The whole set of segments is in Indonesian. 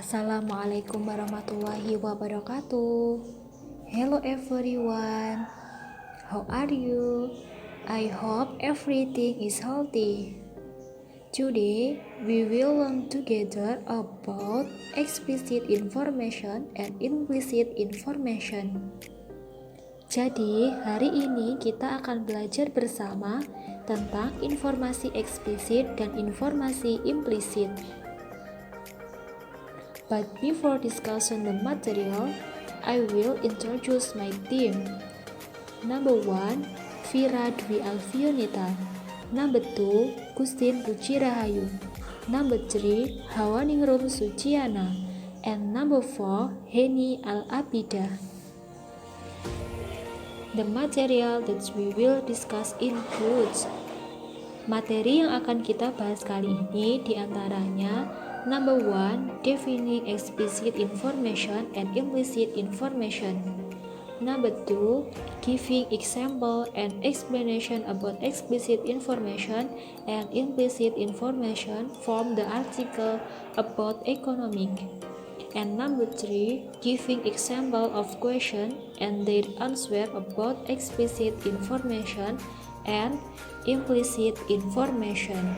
Assalamualaikum warahmatullahi wabarakatuh. Hello everyone. How are you? I hope everything is healthy. Today we will learn together about explicit information and implicit information. Jadi, hari ini kita akan belajar bersama tentang informasi eksplisit dan informasi implisit. But before discussing the material, I will introduce my team. Number 1, Vira Dwi Alfionita. Number 2, Gustin Puji Rahayu. Number 3, Hawaningrum Suciana. And number 4, Heni Al-Abida. The material that we will discuss includes materi yang akan kita bahas kali ini diantaranya number 1, defining explicit information and implicit information. Number 2, giving example and explanation about explicit information and implicit information from the article about economic. And number 3, giving example of question and their answer about explicit information and implicit information.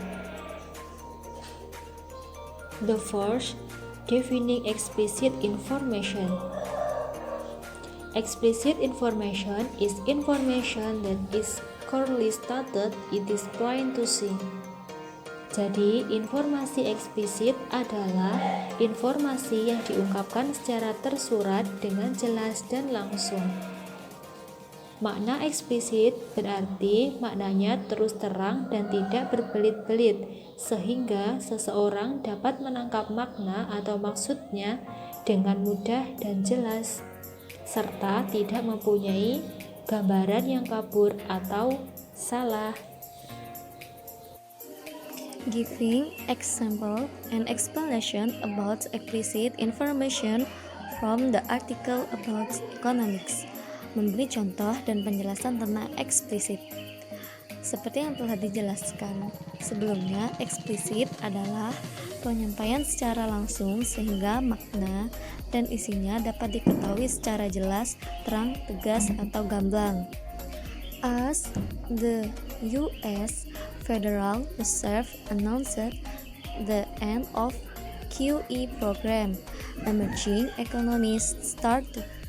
The first, defining explicit information. Explicit information is information that is clearly stated, it is plain to see. Jadi, informasi eksplisit adalah informasi yang diungkapkan secara tersurat dengan jelas dan langsung. Makna eksplisit berarti maknanya terus terang dan tidak berbelit-belit, sehingga seseorang dapat menangkap makna atau maksudnya dengan mudah dan jelas, serta tidak mempunyai gambaran yang kabur atau salah. Giving example and explanation about explicit information from the article about economics. Memberi contoh dan penjelasan tentang eksplisit. Seperti yang telah dijelaskan sebelumnya, eksplisit adalah penyampaian secara langsung sehingga makna dan isinya dapat diketahui secara jelas, terang, tegas, atau gamblang. As the U.S. Federal Reserve announced the end of QE program, emerging economies start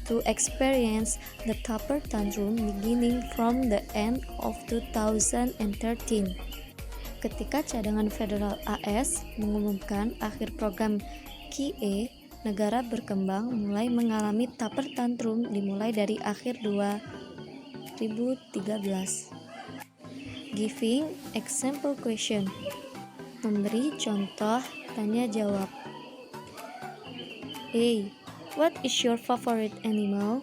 to experience the taper tantrum beginning from the end of 2013. Ketika cadangan federal AS mengumumkan akhir program QE, negara berkembang mulai mengalami taper tantrum dimulai dari akhir 2013. Giving example question. Memberi contoh tanya jawab. A. What is your favorite animal?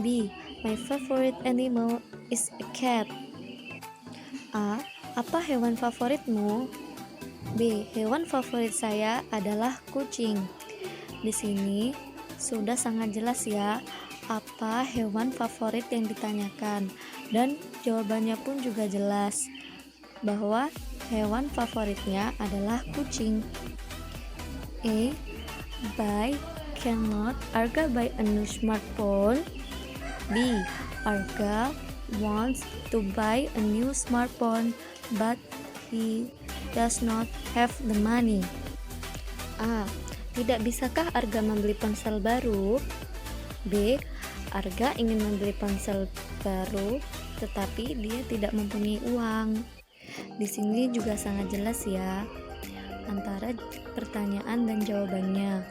B. My favorite animal is a cat. A. Apa hewan favoritmu? B. Hewan favorit saya adalah kucing. Di sini sudah sangat jelas ya apa hewan favorit yang ditanyakan, dan jawabannya pun juga jelas bahwa hewan favoritnya adalah kucing. A. Cannot Arga buy a new smartphone? B. Arga wants to buy a new smartphone but he does not have the money. A. Tidak bisakah Arga membeli ponsel baru? B. Arga ingin membeli ponsel baru tetapi dia tidak mempunyai uang. Di sini juga sangat jelas ya antara pertanyaan dan jawabannya.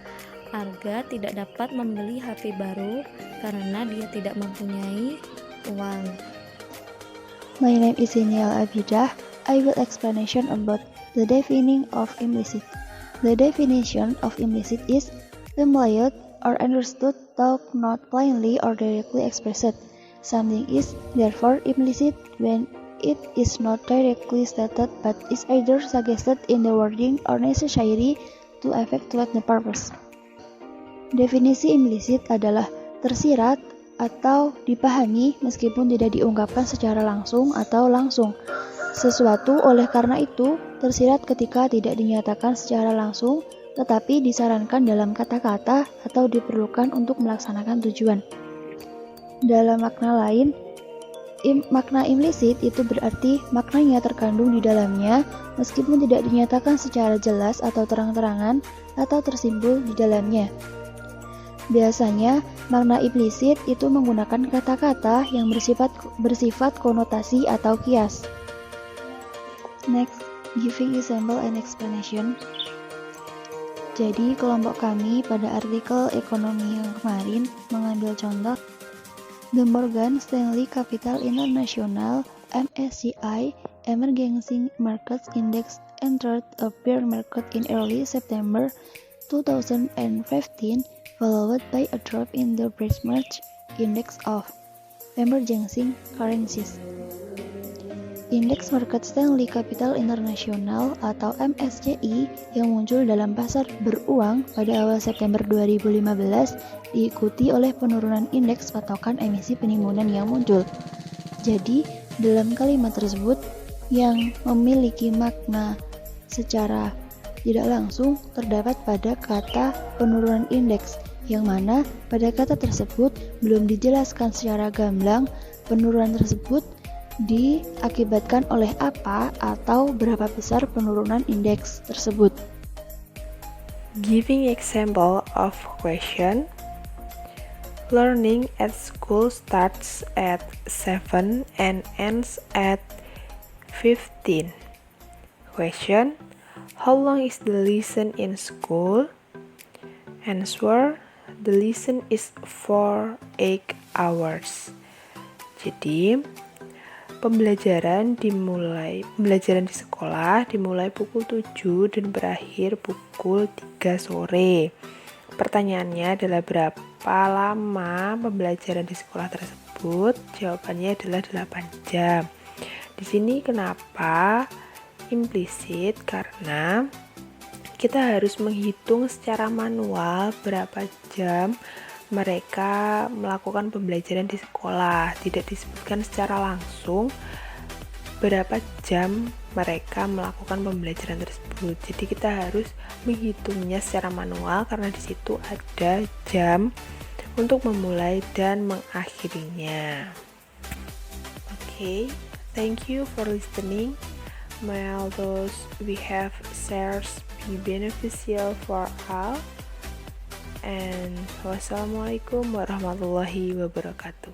Arga tidak dapat membeli HP baru karena dia tidak mempunyai uang. My name is Heni Al-Abidah. I will explanation about the definition of implicit. The definition of implicit is implied or understood, though not plainly or directly expressed. Something is therefore implicit when it is not directly stated but is either suggested in the wording or necessary to effectuate the purpose. Definisi implisit adalah tersirat atau dipahami meskipun tidak diungkapkan secara langsung atau langsung. Sesuatu oleh karena itu tersirat ketika tidak dinyatakan secara langsung tetapi disarankan dalam kata-kata atau diperlukan untuk melaksanakan tujuan. Dalam makna lain, makna implisit itu berarti maknanya terkandung di dalamnya meskipun tidak dinyatakan secara jelas atau terang-terangan atau tersimbol di dalamnya. Biasanya, makna implisit itu menggunakan kata-kata yang bersifat konotasi atau kias. Next, giving example and explanation. Jadi, kelompok kami pada artikel ekonomi yang kemarin mengambil contoh The Morgan Stanley Capital International (MSCI) Emerging Markets Index entered a bear market in early September 2015, followed by a drop in the benchmark index of emerging currencies. Indeks Market Stanley Capital International atau MSCI yang muncul dalam pasar beruang pada awal September 2015 diikuti oleh penurunan indeks patokan emisi penimbunan yang muncul. Jadi, dalam kalimat tersebut yang memiliki makna secara tidak langsung terdapat pada kata penurunan indeks, yang mana pada kata tersebut belum dijelaskan secara gamblang penurunan tersebut diakibatkan oleh apa atau berapa besar penurunan indeks tersebut. Giving example of question. Learning at school starts at 7 and ends at 15. Question. How long is the lesson in school? Answer. The lesson is for 8 hours. Jadi, pembelajaran di sekolah dimulai pukul 7 dan berakhir pukul 3 sore. Pertanyaannya adalah berapa lama pembelajaran di sekolah tersebut? Jawabannya adalah 8 jam. Di sini kenapa implisit? Karena kita harus menghitung secara manual berapa jam mereka melakukan pembelajaran di sekolah. Tidak disebutkan secara langsung berapa jam mereka melakukan pembelajaran tersebut. Jadi kita harus menghitungnya secara manual karena di situ ada jam untuk memulai dan mengakhirinya. Okay, thank you for listening. May all those we have shares be beneficial for all. And wassalamualaikum warahmatullahi wabarakatuh.